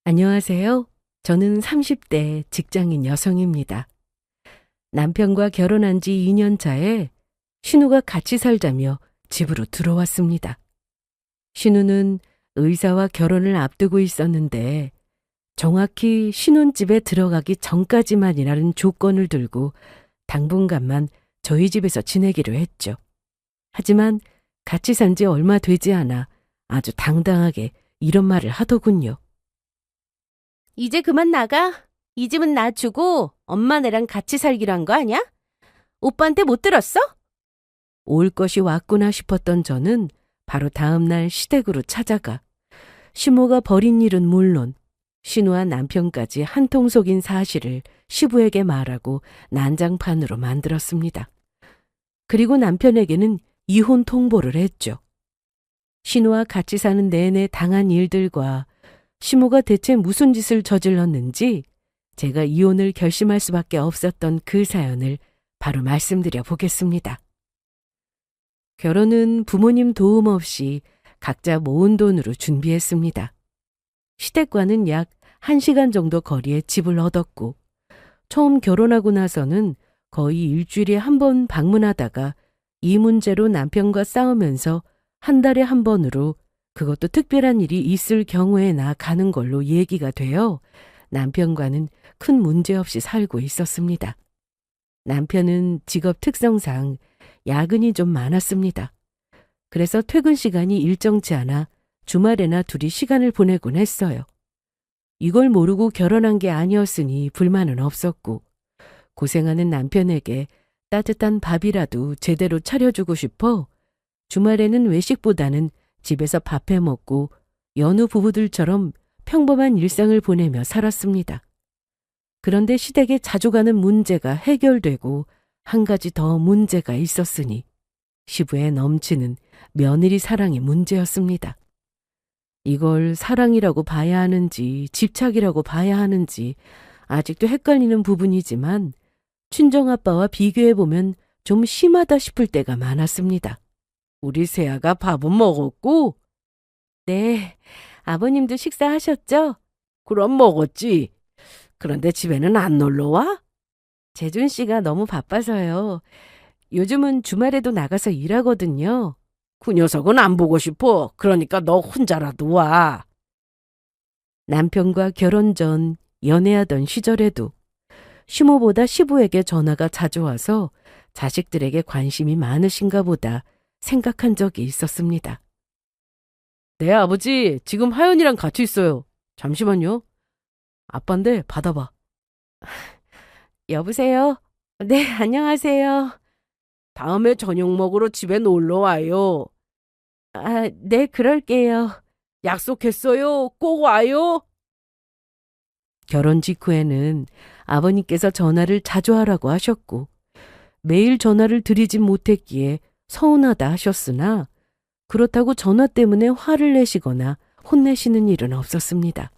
안녕하세요. 저는 30대 직장인 여성입니다. 남편과 결혼한 지 2년 차에 신우가 같이 살자며 집으로 들어왔습니다. 신우는 의사와 결혼을 앞두고 있었는데 정확히 신혼집에 들어가기 전까지만이라는 조건을 들고 당분간만 저희 집에서 지내기로 했죠. 하지만 같이 산 지 얼마 되지 않아 아주 당당하게 이런 말을 하더군요. 이제 그만 나가. 이 집은 나 주고 엄마네랑 같이 살기로 한 거 아니야? 오빠한테 못 들었어? 올 것이 왔구나 싶었던 저는 바로 다음 날 시댁으로 찾아가 시모가 벌인 일은 물론 신우와 남편까지 한통 속인 사실을 시부에게 말하고 난장판으로 만들었습니다. 그리고 남편에게는 이혼 통보를 했죠. 신우와 같이 사는 내내 당한 일들과 시모가 대체 무슨 짓을 저질렀는지 제가 이혼을 결심할 수밖에 없었던 그 사연을 바로 말씀드려 보겠습니다. 결혼은 부모님 도움 없이 각자 모은 돈으로 준비했습니다. 시댁과는 약 1시간 정도 거리에 집을 얻었고 처음 결혼하고 나서는 거의 일주일에 한 번 방문하다가 이 문제로 남편과 싸우면서 한 달에 한 번으로 그것도 특별한 일이 있을 경우에나 가는 걸로 얘기가 되어 남편과는 큰 문제 없이 살고 있었습니다. 남편은 직업 특성상 야근이 좀 많았습니다. 그래서 퇴근 시간이 일정치 않아 주말에나 둘이 시간을 보내곤 했어요. 이걸 모르고 결혼한 게 아니었으니 불만은 없었고 고생하는 남편에게 따뜻한 밥이라도 제대로 차려주고 싶어 주말에는 외식보다는 집에서 밥해 먹고 여느 부부들처럼 평범한 일상을 보내며 살았습니다. 그런데 시댁에 자주 가는 문제가 해결되고 한 가지 더 문제가 있었으니 시부에 넘치는 며느리 사랑이 문제였습니다. 이걸 사랑이라고 봐야 하는지 집착이라고 봐야 하는지 아직도 헷갈리는 부분이지만 친정아빠와 비교해보면 좀 심하다 싶을 때가 많았습니다. 우리 새아가 밥은 먹었고? 네, 아버님도 식사하셨죠? 그럼 먹었지. 그런데 집에는 안 놀러 와? 재준 씨가 너무 바빠서요. 요즘은 주말에도 나가서 일하거든요. 그 녀석은 안 보고 싶어. 그러니까 너 혼자라도 와. 남편과 결혼 전 연애하던 시절에도 시모보다 시부에게 전화가 자주 와서 자식들에게 관심이 많으신가 보다 생각한 적이 있었습니다. 내 아버지 지금 하연이랑 같이 있어요. 잠시만요. 아빠인데 받아봐. 여보세요? 네, 안녕하세요. 다음에 저녁 먹으러 집에 놀러 와요. 아, 네, 그럴게요. 약속했어요. 꼭 와요. 결혼 직후에는 아버님께서 전화를 자주 하라고 하셨고 매일 전화를 드리진 못했기에 서운하다 하셨으나 그렇다고 전화 때문에 화를 내시거나 혼내시는 일은 없었습니다.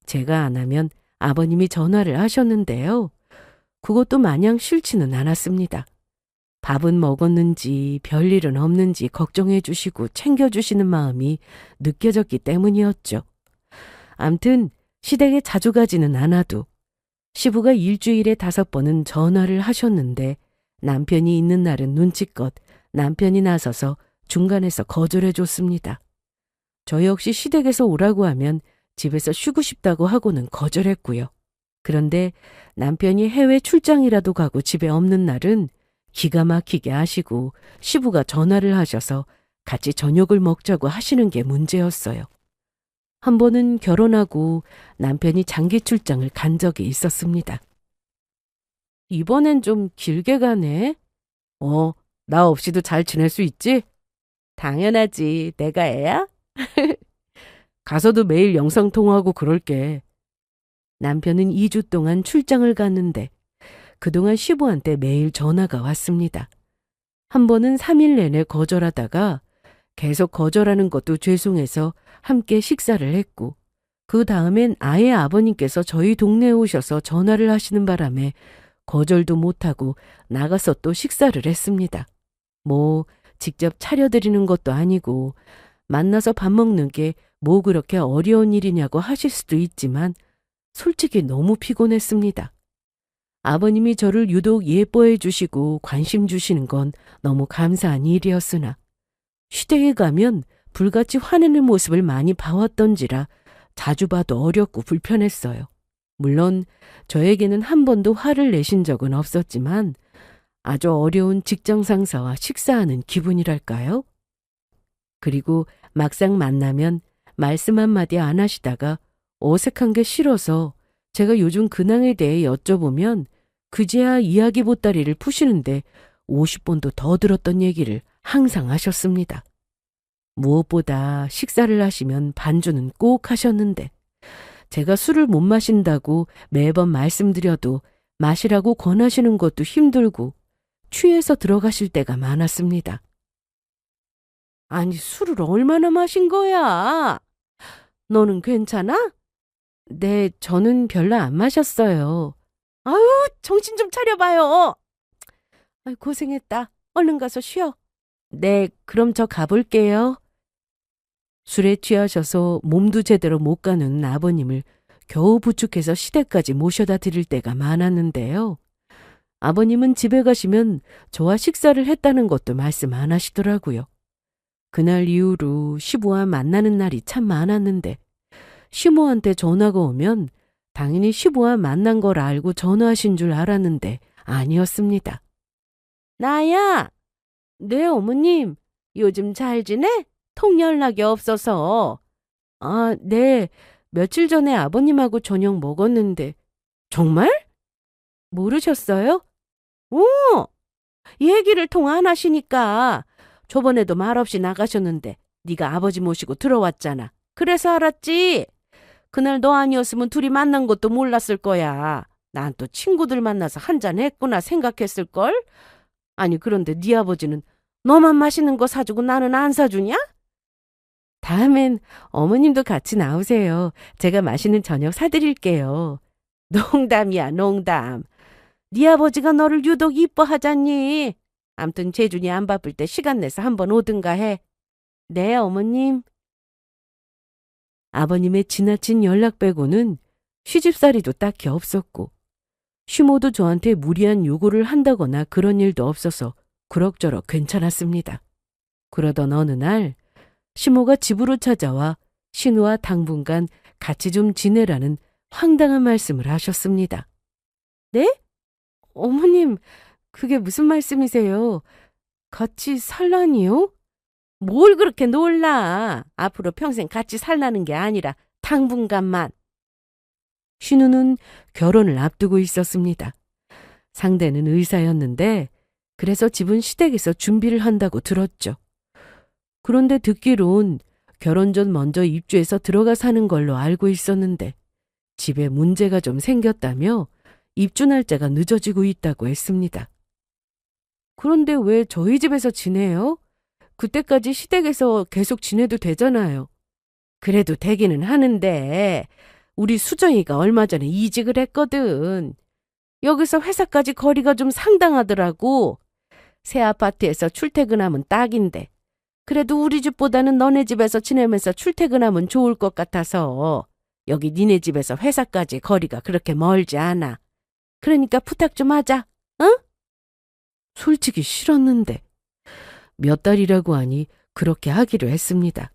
제가 안 하면 아버님이 전화를 하셨는데요. 그것도 마냥 싫지는 않았습니다. 밥은 먹었는지 별일은 없는지 걱정해 주시고 챙겨주시는 마음이 느껴졌기 때문이었죠. 암튼 시댁에 자주 가지는 않아도 시부가 일주일에 5번은 전화를 하셨는데 남편이 있는 날은 눈치껏 남편이 나서서 중간에서 거절해 줬습니다. 저 역시 시댁에서 오라고 하면 집에서 쉬고 싶다고 하고는 거절했고요. 그런데 남편이 해외 출장이라도 가고 집에 없는 날은 기가 막히게 하시고 시부가 전화를 하셔서 같이 저녁을 먹자고 하시는 게 문제였어요. 한 번은 결혼하고 남편이 장기 출장을 간 적이 있었습니다. 이번엔 좀 길게 가네. 나 없이도 잘 지낼 수 있지? 당연하지. 내가 애야? 가서도 매일 영상통화하고 그럴게. 남편은 2주 동안 출장을 갔는데 그동안 시부한테 매일 전화가 왔습니다. 한 번은 3일 내내 거절하다가 계속 거절하는 것도 죄송해서 함께 식사를 했고 그 다음엔 아예 아버님께서 저희 동네에 오셔서 전화를 하시는 바람에 거절도 못하고 나가서 또 식사를 했습니다. 직접 차려드리는 것도 아니고 만나서 밥 먹는 게 뭐 그렇게 어려운 일이냐고 하실 수도 있지만 솔직히 너무 피곤했습니다. 아버님이 저를 유독 예뻐해 주시고 관심 주시는 건 너무 감사한 일이었으나 시댁에 가면 불같이 화내는 모습을 많이 봐왔던지라 자주 봐도 어렵고 불편했어요. 물론 저에게는 한 번도 화를 내신 적은 없었지만 아주 어려운 직장 상사와 식사하는 기분이랄까요? 그리고 막상 만나면 말씀 한마디 안 하시다가 어색한 게 싫어서 제가 요즘 근황에 대해 여쭤보면 그제야 이야기 보따리를 푸시는데 50번도 더 들었던 얘기를 항상 하셨습니다. 무엇보다 식사를 하시면 반주는 꼭 하셨는데 제가 술을 못 마신다고 매번 말씀드려도 마시라고 권하시는 것도 힘들고 취해서 들어가실 때가 많았습니다. 아니, 술을 얼마나 마신 거야? 너는 괜찮아? 네, 저는 별로 안 마셨어요. 아유, 정신 좀 차려봐요. 아유, 고생했다. 얼른 가서 쉬어. 네, 그럼 저 가볼게요. 술에 취하셔서 몸도 제대로 못 가는 아버님을 겨우 부축해서 시댁까지 모셔다 드릴 때가 많았는데요. 아버님은 집에 가시면 저와 식사를 했다는 것도 말씀 안 하시더라고요. 그날 이후로 시부와 만나는 날이 참 많았는데 시모한테 전화가 오면 당연히 시부와 만난 걸 알고 전화하신 줄 알았는데 아니었습니다. 나야. 네, 어머님. 요즘 잘 지내? 통 연락이 없어서. 아, 네. 며칠 전에 아버님하고 저녁 먹었는데. 정말? 모르셨어요? 오! 얘기를 통 안 하시니까. 저번에도 말없이 나가셨는데 네가 아버지 모시고 들어왔잖아. 그래서 알았지. 그날 너 아니었으면 둘이 만난 것도 몰랐을 거야. 난 또 친구들 만나서 한잔 했구나 생각했을걸? 아니, 그런데 네 아버지는 너만 맛있는 거 사주고 나는 안 사주냐? 다음엔 어머님도 같이 나오세요. 제가 맛있는 저녁 사드릴게요. 농담이야, 농담. 네 아버지가 너를 유독 이뻐하잖니. 암튼 재준이 안 바쁠 때 시간 내서 한번 오든가 해. 네, 어머님. 아버님의 지나친 연락 빼고는 시집살이도 딱히 없었고 시모도 저한테 무리한 요구를 한다거나 그런 일도 없어서 그럭저럭 괜찮았습니다. 그러던 어느 날 시모가 집으로 찾아와 신우와 당분간 같이 좀 지내라는 황당한 말씀을 하셨습니다. 네? 어머님, 그게 무슨 말씀이세요? 같이 살라니요? 뭘 그렇게 놀라? 앞으로 평생 같이 살라는 게 아니라 당분간만. 신우는 결혼을 앞두고 있었습니다. 상대는 의사였는데 그래서 집은 시댁에서 준비를 한다고 들었죠. 그런데 듣기론 결혼 전 먼저 입주해서 들어가 사는 걸로 알고 있었는데 집에 문제가 좀 생겼다며 입주 날짜가 늦어지고 있다고 했습니다. 그런데 왜 저희 집에서 지내요? 그때까지 시댁에서 계속 지내도 되잖아요. 그래도 되기는 하는데 우리 수정이가 얼마 전에 이직을 했거든. 여기서 회사까지 거리가 좀 상당하더라고. 새 아파트에서 출퇴근하면 딱인데 그래도 우리 집보다는 너네 집에서 지내면서 출퇴근하면 좋을 것 같아서 여기 니네 집에서 회사까지 거리가 그렇게 멀지 않아. 그러니까 부탁 좀 하자. 응? 솔직히 싫었는데 몇 달이라고 하니 그렇게 하기로 했습니다.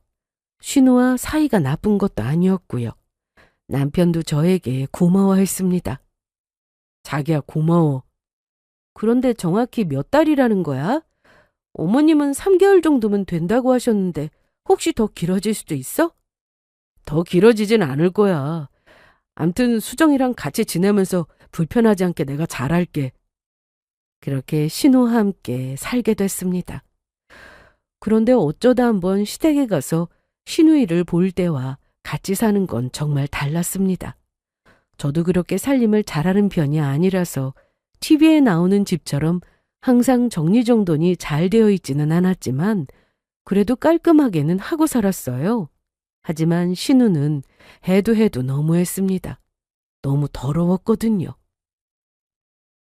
신우와 사이가 나쁜 것도 아니었고요. 남편도 저에게 고마워했습니다. 자기야, 고마워. 그런데 정확히 몇 달이라는 거야? 어머님은 3개월 정도면 된다고 하셨는데 혹시 더 길어질 수도 있어? 더 길어지진 않을 거야. 암튼 수정이랑 같이 지내면서 불편하지 않게 내가 잘할게. 그렇게 신우와 함께 살게 됐습니다. 그런데 어쩌다 한번 시댁에 가서 신우이를 볼 때와 같이 사는 건 정말 달랐습니다. 저도 그렇게 살림을 잘하는 편이 아니라서 TV에 나오는 집처럼 항상 정리정돈이 잘 되어 있지는 않았지만 그래도 깔끔하게는 하고 살았어요. 하지만 신우는 해도 너무했습니다. 너무 더러웠거든요.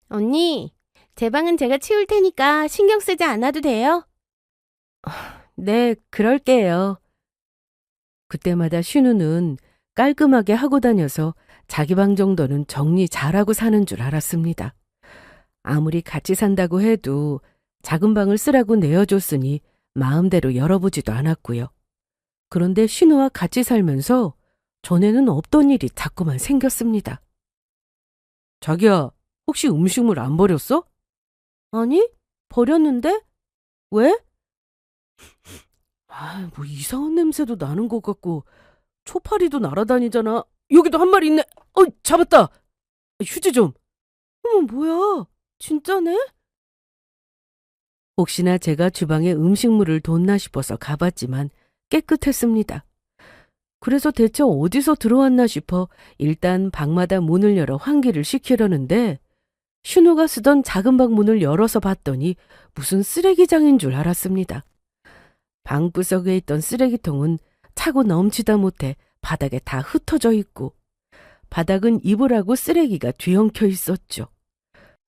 언니, 제 방은 제가 치울 테니까 신경 쓰지 않아도 돼요? 네, 그럴게요. 그때마다 신우는 깔끔하게 하고 다녀서 자기 방 정도는 정리 잘하고 사는 줄 알았습니다. 아무리 같이 산다고 해도 작은 방을 쓰라고 내어줬으니 마음대로 열어보지도 않았고요. 그런데 신우와 같이 살면서 전에는 없던 일이 자꾸만 생겼습니다. 자기야, 혹시 음식물 안 버렸어? 아니, 버렸는데? 왜? 뭐 이상한 냄새도 나는 것 같고 초파리도 날아다니잖아. 여기도 한 마리 있네. 잡았다. 휴지 좀. 어머, 뭐야? 진짜네? 혹시나 제가 주방에 음식물을 뒀나 싶어서 가봤지만 깨끗했습니다. 그래서 대체 어디서 들어왔나 싶어 일단 방마다 문을 열어 환기를 시키려는데 신우가 쓰던 작은 방 문을 열어서 봤더니 무슨 쓰레기장인 줄 알았습니다. 방구석에 있던 쓰레기통은 차고 넘치다 못해 바닥에 다 흩어져 있고 바닥은 이불하고 쓰레기가 뒤엉켜 있었죠.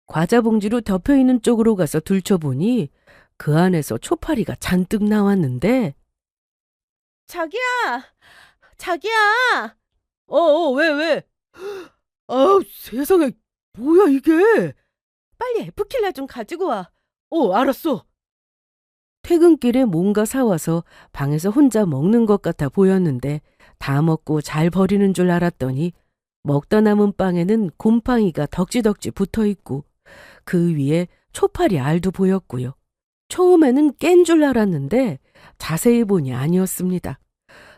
과자 봉지로 덮여있는 쪽으로 가서 들춰보니 그 안에서 초파리가 잔뜩 나왔는데 자기야! 자기야! 왜? 세상에, 뭐야 이게? 빨리 에프킬라 좀 가지고 와. 알았어. 퇴근길에 뭔가 사와서 방에서 혼자 먹는 것 같아 보였는데 다 먹고 잘 버리는 줄 알았더니 먹다 남은 빵에는 곰팡이가 덕지덕지 붙어있고 그 위에 초파리 알도 보였고요. 처음에는 깬 줄 알았는데 자세히 보니 아니었습니다.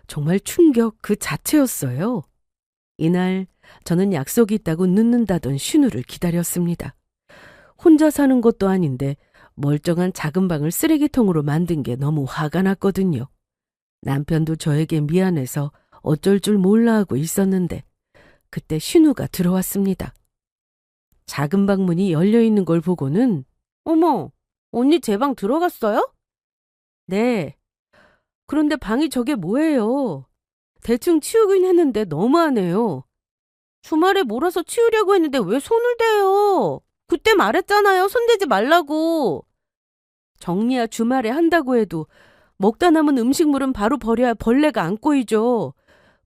정말 충격 그 자체였어요. 이날 저는 약속이 있다고 늦는다던 신우를 기다렸습니다. 혼자 사는 것도 아닌데 멀쩡한 작은 방을 쓰레기통으로 만든 게 너무 화가 났거든요. 남편도 저에게 미안해서 어쩔 줄 몰라 하고 있었는데 그때 신우가 들어왔습니다. 작은 방 문이 열려있는 걸 보고는 어머, 언니 제 방 들어갔어요? 네. 그런데 방이 저게 뭐예요? 대충 치우긴 했는데 너무하네요. 주말에 몰아서 치우려고 했는데 왜 손을 대요? 그때 말했잖아요. 손대지 말라고. 정리야 주말에 한다고 해도 먹다 남은 음식물은 바로 버려야 벌레가 안 꼬이죠.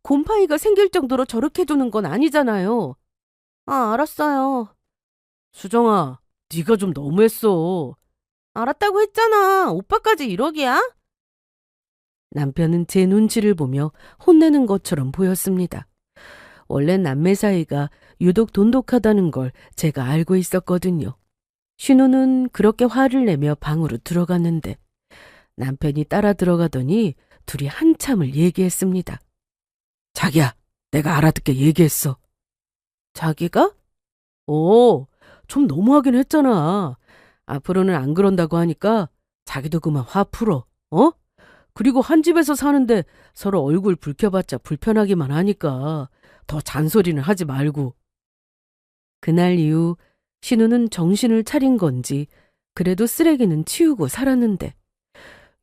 곰팡이가 생길 정도로 저렇게 두는 건 아니잖아요. 아, 알았어요. 수정아, 네가 좀 너무했어. 알았다고 했잖아. 오빠까지 이러기야? 남편은 제 눈치를 보며 혼내는 것처럼 보였습니다. 원래 남매 사이가 유독 돈독하다는 걸 제가 알고 있었거든요. 신우는 그렇게 화를 내며 방으로 들어갔는데 남편이 따라 들어가더니 둘이 한참을 얘기했습니다. 자기야, 내가 알아듣게 얘기했어. 자기가? 좀 너무하긴 했잖아. 앞으로는 안 그런다고 하니까 자기도 그만 화 풀어. 그리고 한 집에서 사는데 서로 얼굴 붉혀봤자 불편하기만 하니까 더 잔소리는 하지 말고. 그날 이후 신우는 정신을 차린 건지 그래도 쓰레기는 치우고 살았는데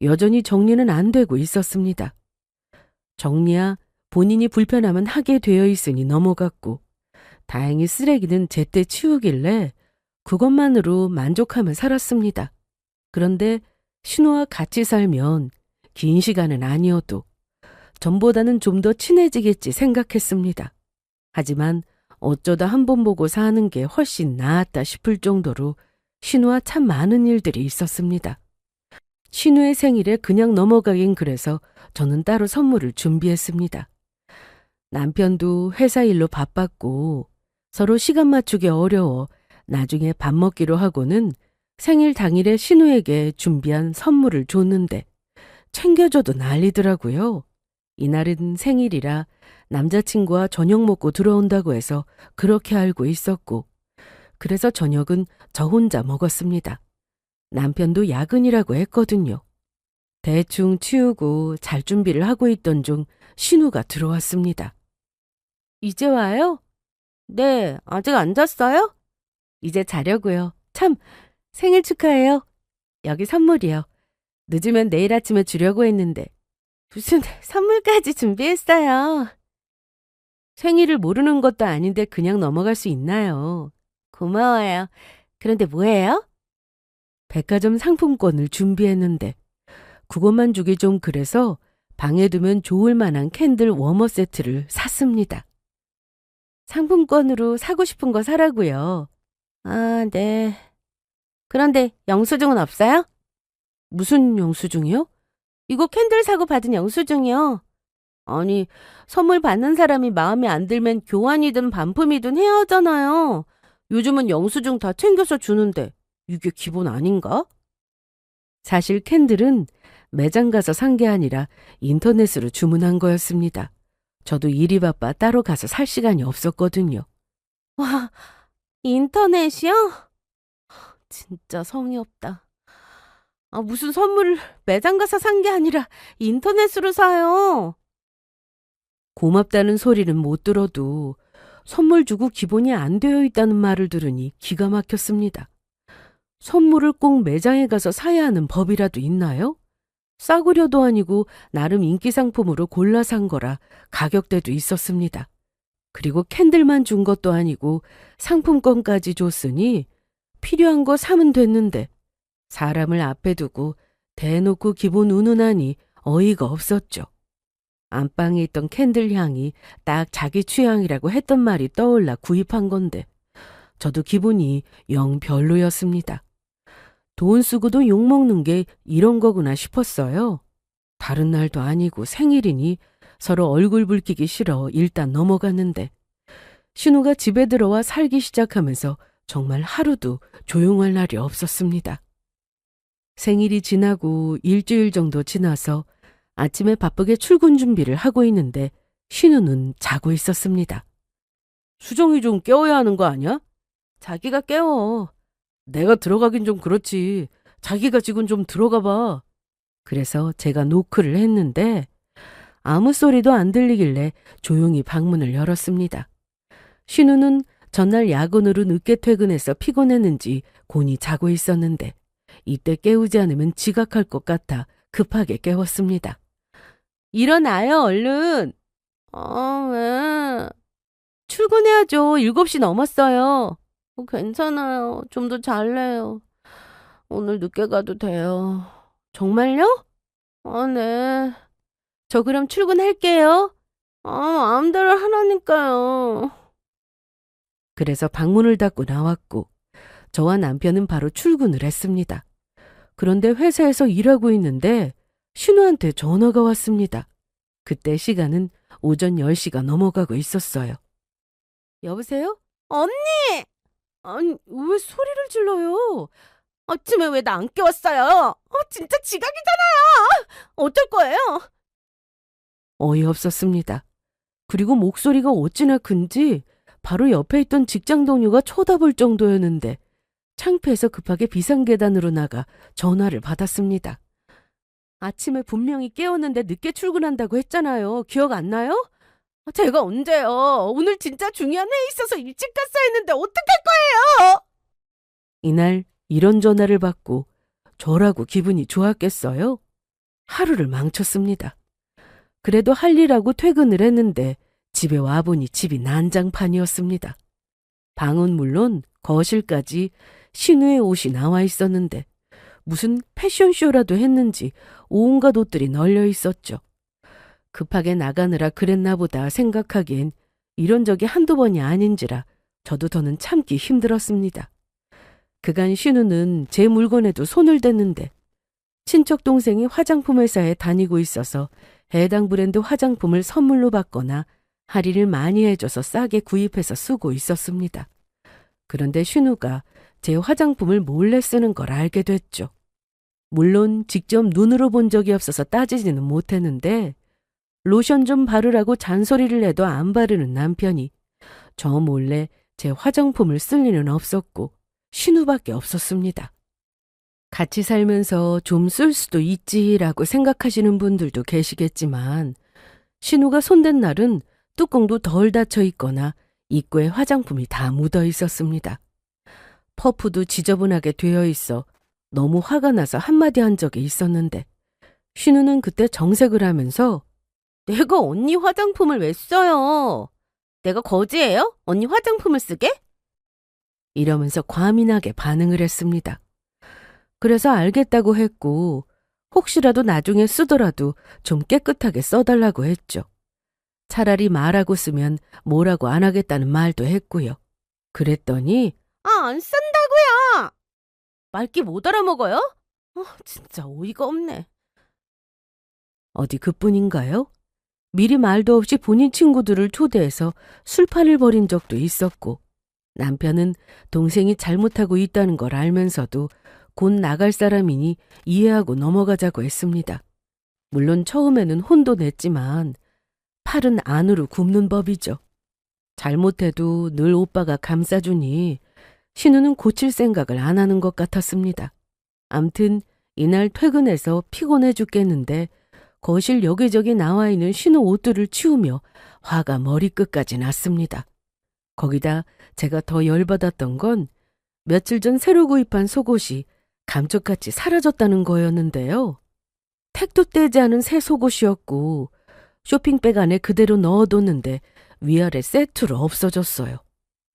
여전히 정리는 안 되고 있었습니다. 정리야 본인이 불편하면 하게 되어 있으니 넘어갔고 다행히 쓰레기는 제때 치우길래 그것만으로 만족하며 살았습니다. 그런데 신우와 같이 살면 긴 시간은 아니어도 전보다는 좀 더 친해지겠지 생각했습니다. 하지만 어쩌다 한 번 보고 사는 게 훨씬 나았다 싶을 정도로 신우와 참 많은 일들이 있었습니다. 신우의 생일에 그냥 넘어가긴 그래서 저는 따로 선물을 준비했습니다. 남편도 회사 일로 바빴고 서로 시간 맞추기 어려워 나중에 밥 먹기로 하고는 생일 당일에 신우에게 준비한 선물을 줬는데 챙겨줘도 난리더라고요. 이날은 생일이라 남자친구와 저녁 먹고 들어온다고 해서 그렇게 알고 있었고 그래서 저녁은 저 혼자 먹었습니다. 남편도 야근이라고 했거든요. 대충 치우고 잘 준비를 하고 있던 중 신우가 들어왔습니다. 이제 와요? 네, 아직 안 잤어요? 이제 자려고요. 참, 생일 축하해요. 여기 선물이요. 늦으면 내일 아침에 주려고 했는데. 무슨 선물까지 준비했어요. 생일을 모르는 것도 아닌데 그냥 넘어갈 수 있나요? 고마워요. 그런데 뭐예요? 백화점 상품권을 준비했는데 그것만 주기 좀 그래서 방에 두면 좋을 만한 캔들 워머 세트를 샀습니다. 상품권으로 사고 싶은 거 사라고요. 아, 네. 그런데 영수증은 없어요? 무슨 영수증이요? 이거 캔들 사고 받은 영수증이요. 아니, 선물 받는 사람이 마음에 안 들면 교환이든 반품이든 해야 하잖아요. 요즘은 영수증 다 챙겨서 주는데 이게 기본 아닌가? 사실 캔들은 매장 가서 산 게 아니라 인터넷으로 주문한 거였습니다. 저도 일이 바빠 따로 가서 살 시간이 없었거든요. 와, 인터넷이요? 진짜 성의 없다. 아, 무슨 선물을 매장 가서 산 게 아니라 인터넷으로 사요. 고맙다는 소리는 못 들어도 선물 주고 기본이 안 되어 있다는 말을 들으니 기가 막혔습니다. 선물을 꼭 매장에 가서 사야 하는 법이라도 있나요? 싸구려도 아니고 나름 인기 상품으로 골라 산 거라 가격대도 있었습니다. 그리고 캔들만 준 것도 아니고 상품권까지 줬으니 필요한 거 사면 됐는데 사람을 앞에 두고 대놓고 기본 운운하니 어이가 없었죠. 안방에 있던 캔들 향이 딱 자기 취향이라고 했던 말이 떠올라 구입한 건데 저도 기분이 영 별로였습니다. 돈 쓰고도 욕먹는 게 이런 거구나 싶었어요. 다른 날도 아니고 생일이니 서로 얼굴 붉히기 싫어 일단 넘어갔는데 신우가 집에 들어와 살기 시작하면서 정말 하루도 조용할 날이 없었습니다. 생일이 지나고 일주일 정도 지나서 아침에 바쁘게 출근 준비를 하고 있는데 신우는 자고 있었습니다. 수정이 좀 깨워야 하는 거 아니야? 자기가 깨워. 내가 들어가긴 좀 그렇지. 자기가 지금 좀 들어가 봐. 그래서 제가 노크를 했는데 아무 소리도 안 들리길래 조용히 방문을 열었습니다. 신우는 전날 야근으로 늦게 퇴근해서 피곤했는지 곤히 자고 있었는데 이때 깨우지 않으면 지각할 것 같아 급하게 깨웠습니다. 일어나요, 얼른. 왜? 출근해야죠. 7시 넘었어요. 괜찮아요. 좀 더 잘래요. 오늘 늦게 가도 돼요. 정말요? 네. 저 그럼 출근할게요. 마음대로 하라니까요. 그래서 방문을 닫고 나왔고 저와 남편은 바로 출근을 했습니다. 그런데 회사에서 일하고 있는데 신우한테 전화가 왔습니다. 그때 시간은 오전 10시가 넘어가고 있었어요. 여보세요? 언니! 아니, 왜 소리를 질러요? 아침에 왜 나 안 깨웠어요? 진짜 지각이잖아요! 어쩔 거예요? 어이없었습니다. 그리고 목소리가 어찌나 큰지 바로 옆에 있던 직장 동료가 쳐다볼 정도였는데 창피해서 급하게 비상계단으로 나가 전화를 받았습니다. 아침에 분명히 깨웠는데 늦게 출근한다고 했잖아요. 기억 안 나요? 제가 언제요? 오늘 진짜 중요한 회의 있어서 일찍 갔어야 했는데 어떡할 거예요? 이날 이런 전화를 받고 저라고 기분이 좋았겠어요? 하루를 망쳤습니다. 그래도 할 일하고 퇴근을 했는데 집에 와보니 집이 난장판이었습니다. 방은 물론 거실까지 신우의 옷이 나와 있었는데 무슨 패션쇼라도 했는지 온갖 옷들이 널려 있었죠. 급하게 나가느라 그랬나 보다 생각하기엔 이런 적이 한두 번이 아닌지라 저도 더는 참기 힘들었습니다. 그간 신우는 제 물건에도 손을 댔는데 친척 동생이 화장품 회사에 다니고 있어서 해당 브랜드 화장품을 선물로 받거나 할인을 많이 해줘서 싸게 구입해서 쓰고 있었습니다. 그런데 신우가 제 화장품을 몰래 쓰는 걸 알게 됐죠. 물론 직접 눈으로 본 적이 없어서 따지지는 못했는데 로션 좀 바르라고 잔소리를 해도 안 바르는 남편이 저 몰래 제 화장품을 쓸 일은 없었고 신우밖에 없었습니다. 같이 살면서 좀 쓸 수도 있지라고 생각하시는 분들도 계시겠지만 신우가 손댄 날은 뚜껑도 덜 닫혀 있거나 입구에 화장품이 다 묻어 있었습니다. 퍼프도 지저분하게 되어 있어 너무 화가 나서 한마디 한 적이 있었는데 신우는 그때 정색을 하면서 내가 언니 화장품을 왜 써요? 내가 거지예요? 언니 화장품을 쓰게? 이러면서 과민하게 반응을 했습니다. 그래서 알겠다고 했고 혹시라도 나중에 쓰더라도 좀 깨끗하게 써달라고 했죠. 차라리 말하고 쓰면 뭐라고 안 하겠다는 말도 했고요. 그랬더니 안 쓴다고요! 말귀 못 알아먹어요? 진짜 어이가 없네. 어디 그뿐인가요? 미리 말도 없이 본인 친구들을 초대해서 술판을 벌인 적도 있었고, 남편은 동생이 잘못하고 있다는 걸 알면서도 곧 나갈 사람이니 이해하고 넘어가자고 했습니다. 물론 처음에는 혼도 냈지만 팔은 안으로 굽는 법이죠. 잘못해도 늘 오빠가 감싸주니 신우는 고칠 생각을 안 하는 것 같았습니다. 암튼 이날 퇴근해서 피곤해 죽겠는데 거실 여기저기 나와 있는 신우 옷들을 치우며 화가 머리끝까지 났습니다. 거기다 제가 더 열받았던 건 며칠 전 새로 구입한 속옷이 감쪽같이 사라졌다는 거였는데요. 택도 떼지 않은 새 속옷이었고 쇼핑백 안에 그대로 넣어뒀는데 위아래 세트로 없어졌어요.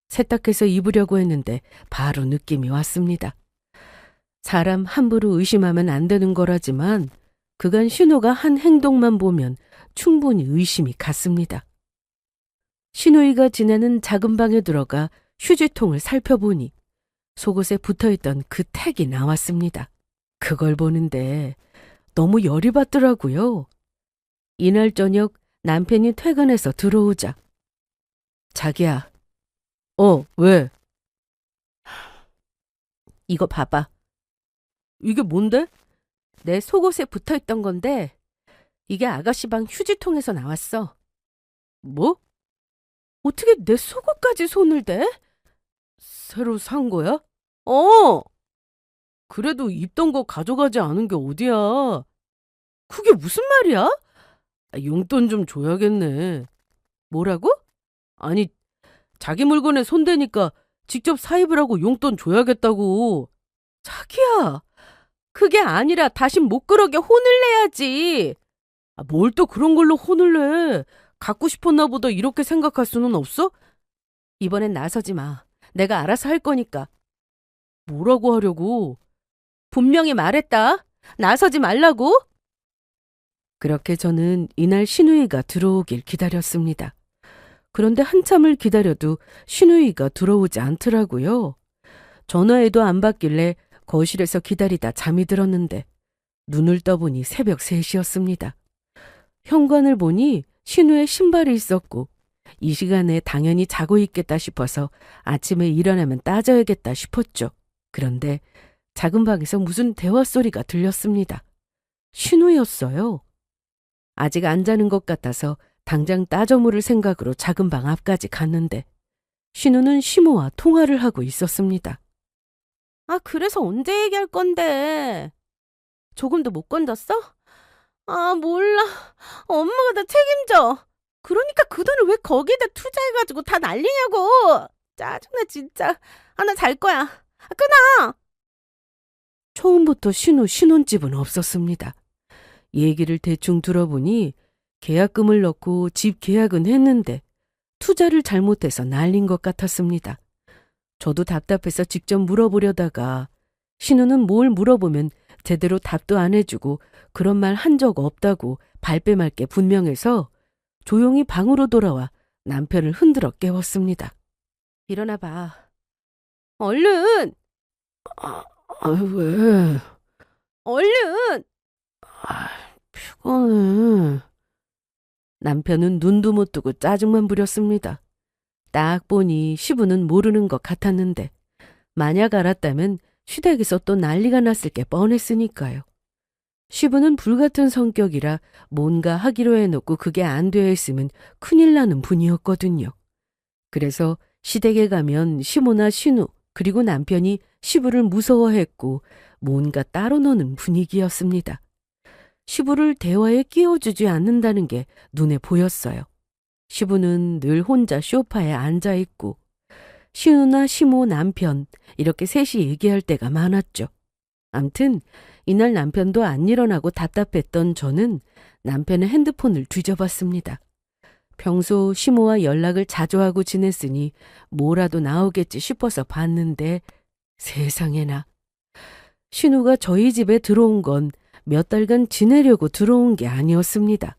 세탁해서 입으려고 했는데 바로 느낌이 왔습니다. 사람 함부로 의심하면 안 되는 거라지만 그간 신우가 한 행동만 보면 충분히 의심이 갔습니다. 신우이가 지내는 작은 방에 들어가 휴지통을 살펴보니 속옷에 붙어있던 그 택이 나왔습니다. 그걸 보는데 너무 열이 받더라고요. 이날 저녁 남편이 퇴근해서 들어오자 자기야. 왜? 이거 봐봐. 이게 뭔데? 내 속옷에 붙어있던 건데 이게 아가씨 방 휴지통에서 나왔어. 뭐? 어떻게 내 속옷까지 손을 대? 새로 산 거야? 그래도 입던 거 가져가지 않은 게 어디야. 그게 무슨 말이야? 용돈 좀 줘야겠네. 뭐라고? 아니, 자기 물건에 손대니까 직접 사입을 하고 용돈 줘야겠다고. 자기야, 그게 아니라 다신 못 그러게 혼을 내야지. 뭘 또 그런 걸로 혼을 내. 갖고 싶었나 보다 이렇게 생각할 수는 없어? 이번엔 나서지 마. 내가 알아서 할 거니까. 뭐라고 하려고? 분명히 말했다. 나서지 말라고. 그렇게 저는 이날 신우이가 들어오길 기다렸습니다. 그런데 한참을 기다려도 신우이가 들어오지 않더라고요. 전화해도 안 받길래 거실에서 기다리다 잠이 들었는데 눈을 떠보니 새벽 3시였습니다. 현관을 보니 신우의 신발이 있었고 이 시간에 당연히 자고 있겠다 싶어서 아침에 일어나면 따져야겠다 싶었죠. 그런데 작은 방에서 무슨 대화 소리가 들렸습니다. 신우였어요. 아직 안 자는 것 같아서 당장 따져 물을 생각으로 작은 방 앞까지 갔는데 신우는 시모와 통화를 하고 있었습니다. 그래서 언제 얘기할 건데? 조금도 못 건졌어? 몰라. 엄마가 다 책임져. 그러니까 그 돈을 왜 거기에다 투자해가지고 다 날리냐고. 짜증나 진짜. 나 잘 거야. 끊어. 처음부터 신우 신혼집은 없었습니다. 얘기를 대충 들어보니 계약금을 넣고 집 계약은 했는데 투자를 잘못해서 날린 것 같았습니다. 저도 답답해서 직접 물어보려다가 신우는 뭘 물어보면 제대로 답도 안 해주고 그런 말 한 적 없다고 발뺌할게 분명해서 조용히 방으로 돌아와 남편을 흔들어 깨웠습니다. 일어나 봐. 얼른. 왜? 얼른. 피곤해. 남편은 눈도 못 뜨고 짜증만 부렸습니다. 딱 보니 시부는 모르는 것 같았는데 만약 알았다면 시댁에서 또 난리가 났을 게 뻔했으니까요. 시부는 불같은 성격이라 뭔가 하기로 해놓고 그게 안 되어 있으면 큰일 나는 분이었거든요. 그래서 시댁에 가면 시모나 신우 그리고 남편이 시부를 무서워했고 뭔가 따로 노는 분위기였습니다. 시부를 대화에 끼워주지 않는다는 게 눈에 보였어요. 시부는 늘 혼자 소파에 앉아있고 신우나 시모 남편 이렇게 셋이 얘기할 때가 많았죠. 암튼 이날 남편도 안 일어나고 답답했던 저는 남편의 핸드폰을 뒤져봤습니다. 평소 시모와 연락을 자주 하고 지냈으니 뭐라도 나오겠지 싶어서 봤는데 세상에나. 신우가 저희 집에 들어온 건 몇 달간 지내려고 들어온 게 아니었습니다.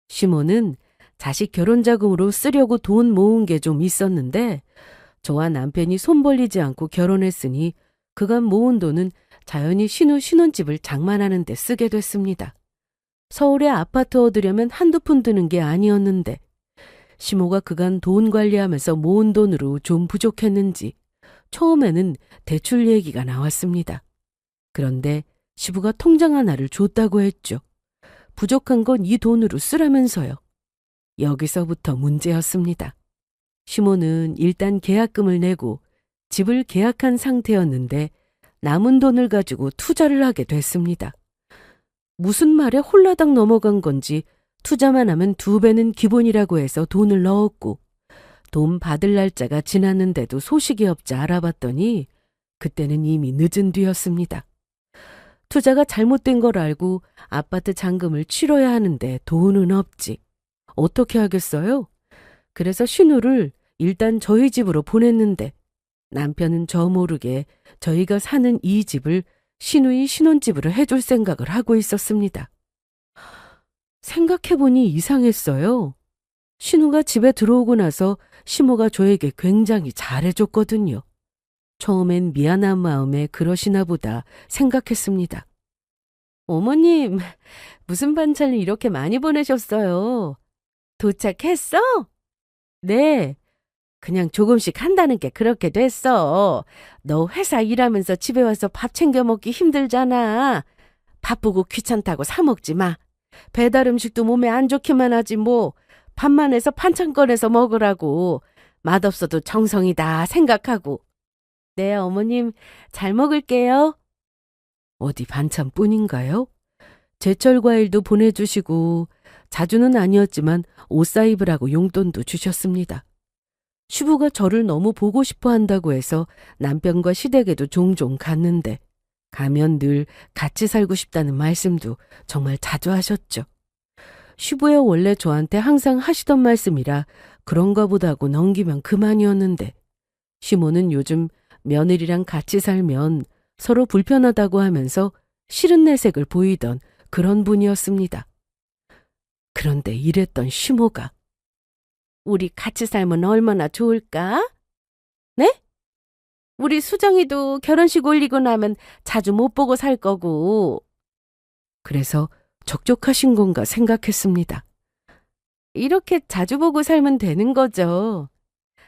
시모는 자식 결혼 자금으로 쓰려고 돈 모은 게 좀 있었는데 저와 남편이 손 벌리지 않고 결혼했으니 그간 모은 돈은 자연히 신우 신혼집을 장만하는 데 쓰게 됐습니다. 서울에 아파트 얻으려면 한두 푼 드는 게 아니었는데 시모가 그간 돈 관리하면서 모은 돈으로 좀 부족했는지 처음에는 대출 얘기가 나왔습니다. 그런데 시부가 통장 하나를 줬다고 했죠. 부족한 건 이 돈으로 쓰라면서요. 여기서부터 문제였습니다. 시모는 일단 계약금을 내고 집을 계약한 상태였는데 남은 돈을 가지고 투자를 하게 됐습니다. 무슨 말에 홀라당 넘어간 건지 투자만 하면 2배는 기본이라고 해서 돈을 넣었고 돈 받을 날짜가 지났는데도 소식이 없자 알아봤더니 그때는 이미 늦은 뒤였습니다. 투자가 잘못된 걸 알고 아파트 잔금을 치러야 하는데 돈은 없지. 어떻게 하겠어요? 그래서 신우를 일단 저희 집으로 보냈는데 남편은 저 모르게 저희가 사는 이 집을 신우의 신혼집으로 해줄 생각을 하고 있었습니다. 생각해보니 이상했어요. 신우가 집에 들어오고 나서 시모가 저에게 굉장히 잘해줬거든요. 처음엔 미안한 마음에 그러시나 보다 생각했습니다. 어머님, 무슨 반찬을 이렇게 많이 보내셨어요? 도착했어? 네. 그냥 조금씩 한다는 게 그렇게 됐어. 너 회사 일하면서 집에 와서 밥 챙겨 먹기 힘들잖아. 바쁘고 귀찮다고 사 먹지 마. 배달 음식도 몸에 안 좋기만 하지 뭐. 밥만 해서 반찬 꺼내서 먹으라고. 맛없어도 정성이다 생각하고. 네, 어머님 잘 먹을게요. 어디 반찬뿐인가요? 제철 과일도 보내주시고 자주는 아니었지만 옷 사 입으라고 용돈도 주셨습니다. 시부가 저를 너무 보고 싶어 한다고 해서 남편과 시댁에도 종종 갔는데 가면 늘 같이 살고 싶다는 말씀도 정말 자주 하셨죠. 시부야 원래 저한테 항상 하시던 말씀이라 그런가 보다 하고 넘기면 그만이었는데 시모는 요즘 며느리랑 같이 살면 서로 불편하다고 하면서 싫은 내색을 보이던 그런 분이었습니다. 그런데 이랬던 시모가 우리 같이 살면 얼마나 좋을까? 네? 우리 수정이도 결혼식 올리고 나면 자주 못 보고 살 거고. 그래서 적적하신 건가 생각했습니다. 이렇게 자주 보고 살면 되는 거죠.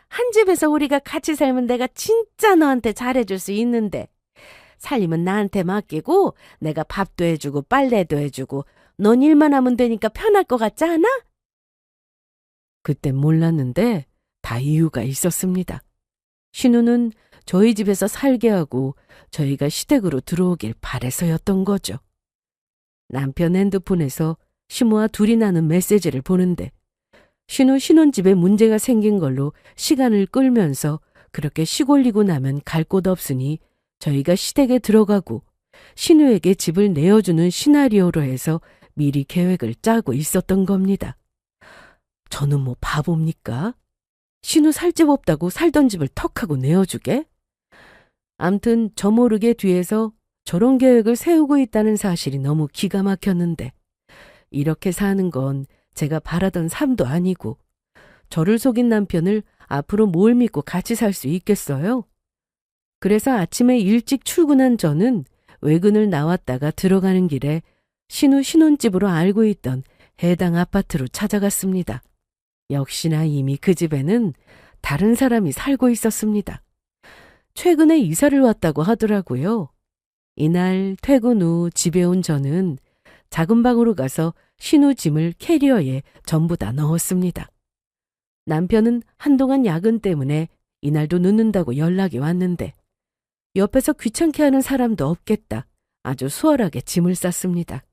한 집에서 우리가 같이 살면 내가 진짜 너한테 잘해줄 수 있는데 살림은 나한테 맡기고 내가 밥도 해주고 빨래도 해주고 넌 일만 하면 되니까 편할 것 같지 않아? 그땐 몰랐는데 다 이유가 있었습니다. 신우는 저희 집에서 살게 하고 저희가 시댁으로 들어오길 바래서였던 거죠. 남편 핸드폰에서 시모와 둘이 나눈 메시지를 보는데 신우 신혼집에 문제가 생긴 걸로 시간을 끌면서 그렇게 시골리고 나면 갈 곳 없으니 저희가 시댁에 들어가고 신우에게 집을 내어주는 시나리오로 해서 미리 계획을 짜고 있었던 겁니다. 저는 뭐 바보입니까? 신우 살 집 없다고 살던 집을 턱하고 내어주게? 암튼 저 모르게 뒤에서 저런 계획을 세우고 있다는 사실이 너무 기가 막혔는데 이렇게 사는 건 제가 바라던 삶도 아니고 저를 속인 남편을 앞으로 뭘 믿고 같이 살 수 있겠어요? 그래서 아침에 일찍 출근한 저는 외근을 나왔다가 들어가는 길에 신우 신혼집으로 알고 있던 해당 아파트로 찾아갔습니다. 역시나 이미 그 집에는 다른 사람이 살고 있었습니다. 최근에 이사를 왔다고 하더라고요. 이날 퇴근 후 집에 온 저는 작은 방으로 가서 신우 짐을 캐리어에 전부 다 넣었습니다. 남편은 한동안 야근 때문에 이날도 늦는다고 연락이 왔는데 옆에서 귀찮게 하는 사람도 없겠다. 아주 수월하게 짐을 쌌습니다.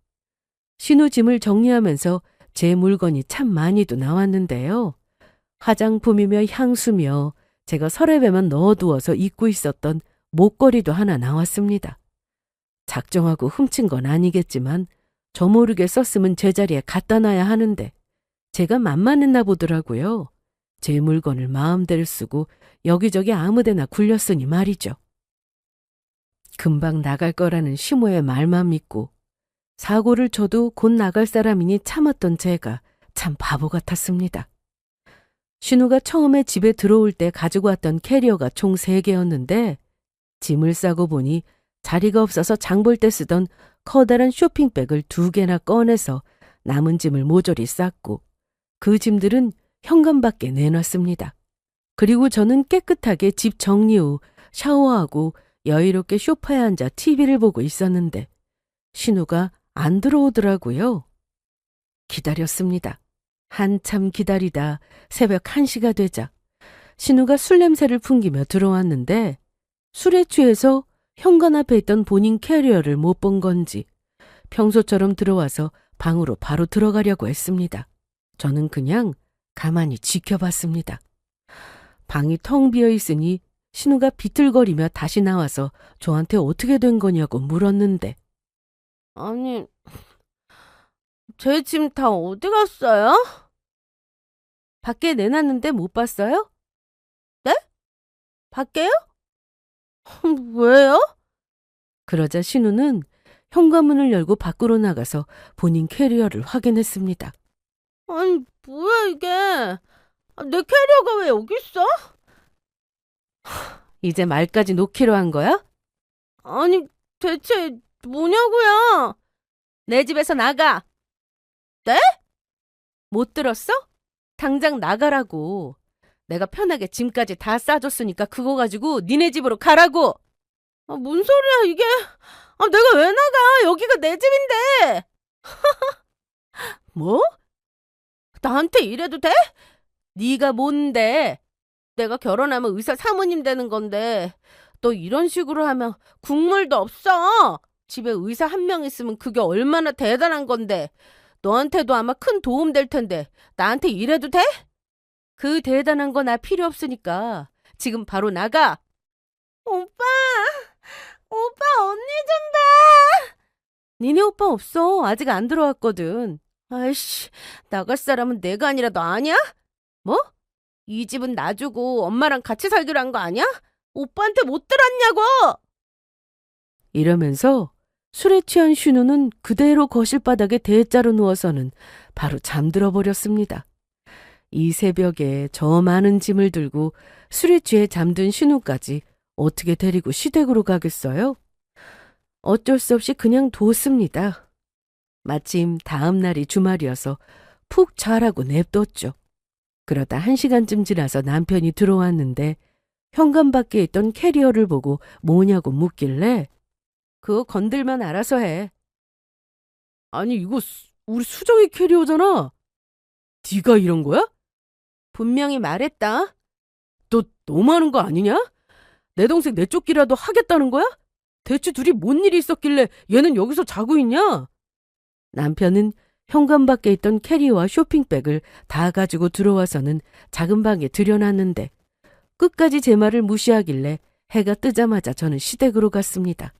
신우 짐을 정리하면서 제 물건이 참 많이도 나왔는데요. 화장품이며 향수며 제가 서랍에만 넣어두어서 잊고 있었던 목걸이도 하나 나왔습니다. 작정하고 훔친 건 아니겠지만 저 모르게 썼으면 제자리에 갖다 놔야 하는데 제가 만만했나 보더라고요. 제 물건을 마음대로 쓰고 여기저기 아무데나 굴렸으니 말이죠. 금방 나갈 거라는 시모의 말만 믿고 사고를 쳐도 곧 나갈 사람이니 참았던 제가 참 바보 같았습니다. 신우가 처음에 집에 들어올 때 가지고 왔던 캐리어가 총 3개였는데 짐을 싸고 보니 자리가 없어서 장볼 때 쓰던 커다란 쇼핑백을 2개나 꺼내서 남은 짐을 모조리 쌌고 그 짐들은 현관 밖에 내놨습니다. 그리고 저는 깨끗하게 집 정리 후 샤워하고 여유롭게 소파에 앉아 TV를 보고 있었는데 신우가 안 들어오더라고요. 기다렸습니다. 한참 기다리다 새벽 1시가 되자 신우가 술 냄새를 풍기며 들어왔는데 술에 취해서 현관 앞에 있던 본인 캐리어를 못 본 건지 평소처럼 들어와서 방으로 바로 들어가려고 했습니다. 저는 그냥 가만히 지켜봤습니다. 방이 텅 비어 있으니 신우가 비틀거리며 다시 나와서 저한테 어떻게 된 거냐고 물었는데 아니, 제 짐 다 어디 갔어요? 밖에 내놨는데 못 봤어요? 네? 밖에요? 왜요? 그러자 신우는 현관문을 열고 밖으로 나가서 본인 캐리어를 확인했습니다. 아니, 뭐야 이게? 내 캐리어가 왜 여기 있어? 이제 말까지 놓기로 한 거야? 아니, 대체 뭐냐고요? 내 집에서 나가. 네? 못 들었어? 당장 나가라고. 내가 편하게 짐까지 다 싸줬으니까 그거 가지고 니네 집으로 가라고. 뭔 소리야 이게? 내가 왜 나가? 여기가 내 집인데. 뭐? 나한테 이래도 돼? 네가 뭔데? 내가 결혼하면 의사 사모님 되는 건데 너 이런 식으로 하면 국물도 없어. 집에 의사 한 명 있으면 그게 얼마나 대단한 건데. 너한테도 아마 큰 도움 될 텐데 나한테 이래도 돼? 그 대단한 거 나 필요 없으니까 지금 바로 나가. 오빠 언니 좀 봐. 니네 오빠 없어. 아직 안 들어왔거든. 아이씨, 나갈 사람은 내가 아니라 너 아니야? 뭐? 이 집은 나 주고 엄마랑 같이 살기로 한 거 아니야? 오빠한테 못 들었냐고! 이러면서 술에 취한 신우는 그대로 거실 바닥에 대자로 누워서는 바로 잠들어 버렸습니다. 이 새벽에 저 많은 짐을 들고 술에 취해 잠든 신우까지 어떻게 데리고 시댁으로 가겠어요? 어쩔 수 없이 그냥 뒀습니다. 마침 다음 날이 주말이어서 푹 자라고 냅뒀죠. 그러다 1시간쯤 지나서 남편이 들어왔는데 현관 밖에 있던 캐리어를 보고 뭐냐고 묻길래 그거 건들면 알아서 해. 아니 이거 우리 수정이 캐리어잖아. 네가 이런 거야? 분명히 말했다. 너 너무하는 거 아니냐? 내 동생 내쫓기라도 하겠다는 거야? 대체 둘이 뭔 일이 있었길래 얘는 여기서 자고 있냐? 남편은 현관 밖에 있던 캐리어와 쇼핑백을 다 가지고 들어와서는 작은 방에 들여놨는데 끝까지 제 말을 무시하길래 해가 뜨자마자 저는 시댁으로 갔습니다.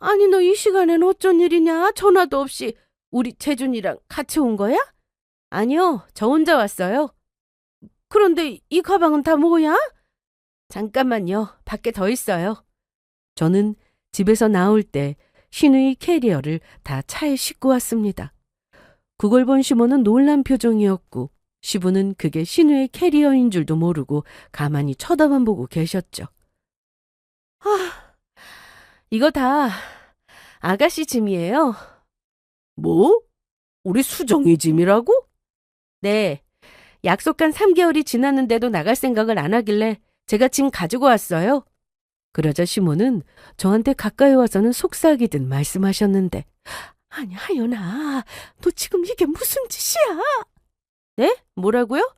아니 너 이 시간엔 어쩐 일이냐? 전화도 없이 우리 재준이랑 같이 온 거야? 아니요, 저 혼자 왔어요. 그런데 이 가방은 다 뭐야? 잠깐만요, 밖에 더 있어요. 저는 집에서 나올 때 신우의 캐리어를 다 차에 싣고 왔습니다. 그걸 본 시모는 놀란 표정이었고 시부는 그게 신우의 캐리어인 줄도 모르고 가만히 쳐다만 보고 계셨죠. 이거 다 아가씨 짐이에요. 뭐? 우리 수정이 짐이라고? 네. 약속한 3개월이 지났는데도 나갈 생각을 안 하길래 제가 짐 가지고 왔어요. 그러자 시모는 저한테 가까이 와서는 속삭이듯 말씀하셨는데 아니 하연아, 너 지금 이게 무슨 짓이야? 네? 뭐라고요?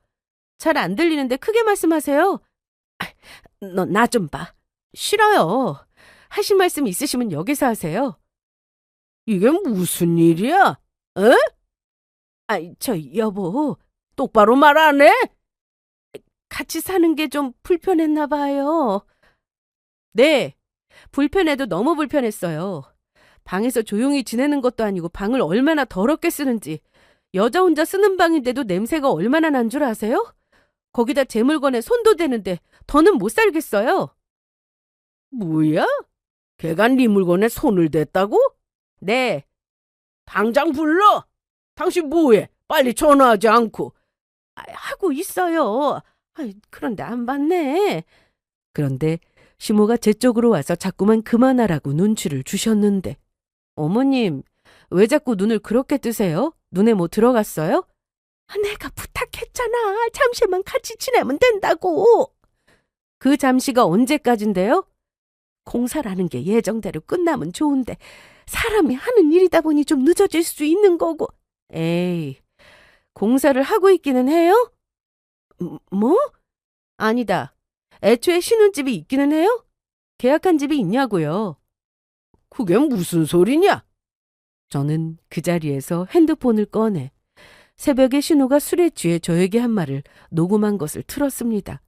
잘 안 들리는데 크게 말씀하세요. 너 나 좀 봐. 싫어요. 하실 말씀 있으시면 여기서 하세요. 이게 무슨 일이야? 에? 아이, 저 여보, 똑바로 말 안 해? 같이 사는 게 좀 불편했나 봐요. 네, 불편해도 너무 불편했어요. 방에서 조용히 지내는 것도 아니고 방을 얼마나 더럽게 쓰는지. 여자 혼자 쓰는 방인데도 냄새가 얼마나 난 줄 아세요? 거기다 제 물건에 손도 대는데 더는 못 살겠어요. 뭐야? 걔가 네 물건에 손을 댔다고? 네, 당장 불러. 당신 뭐해? 빨리 전화하지 않고. 하고 있어요. 그런데 안 받네. 그런데 시모가 제 쪽으로 와서 자꾸만 그만하라고 눈치를 주셨는데 어머님, 왜 자꾸 눈을 그렇게 뜨세요? 눈에 뭐 들어갔어요? 내가 부탁했잖아. 잠시만 같이 지내면 된다고. 그 잠시가 언제까진데요? 공사라는 게 예정대로 끝나면 좋은데 사람이 하는 일이다 보니 좀 늦어질 수 있는 거고. 에이, 공사를 하고 있기는 해요? 뭐? 아니다. 애초에 신혼집이 있기는 해요? 계약한 집이 있냐고요. 그게 무슨 소리냐? 저는 그 자리에서 핸드폰을 꺼내 새벽에 신우가 술에 취해 저에게 한 말을 녹음한 것을 틀었습니다.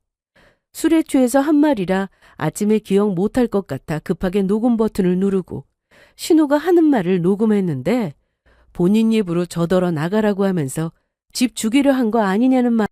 술에 취해서 한 말이라 아침에 기억 못할 것 같아 급하게 녹음 버튼을 누르고 신우가 하는 말을 녹음했는데 본인 입으로 저더러 나가라고 하면서 집 주기로 한 거 아니냐는 말